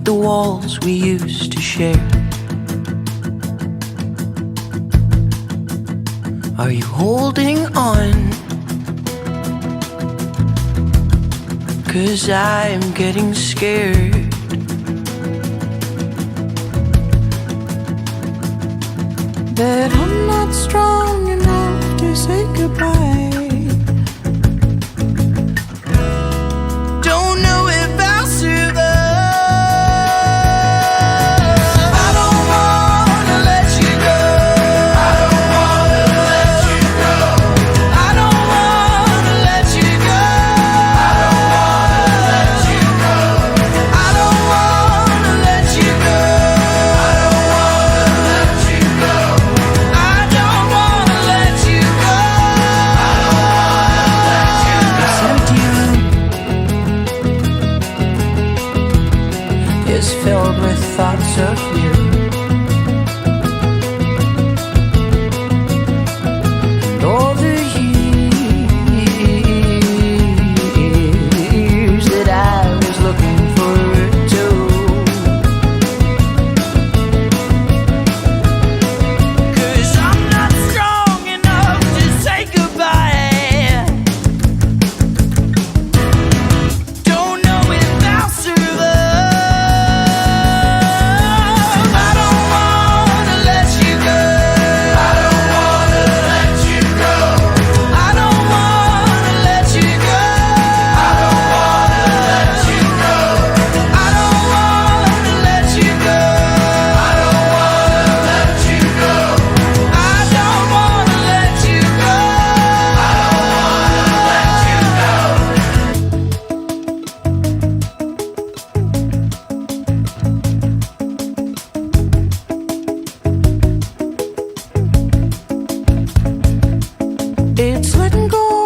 the walls we used to share. Are you holding on? 'Cause I'm getting scared. That I'm not strong enough to say goodbye. Don't know if I'll survive. I don't wanna let you go. I don't wanna let you go. I don't wanna let you go. I don't wanna let you go. I don't wanna let you go. I don't wanna let you go. I don't wanna let you go. I don't wanna let you go. Except you is filled with thoughts of you. And all the years that I was looking for it too. 'Cause I'm not strong enough to say goodbye. Don't know if I'll survive. I don't wanna let you go. I don't wanna let you go. I don't wanna let you go. I don't wanna let you go. I don't wanna let you go. I don't wanna let you go. I don't wanna let you go. I don't wanna let you go. It's letting go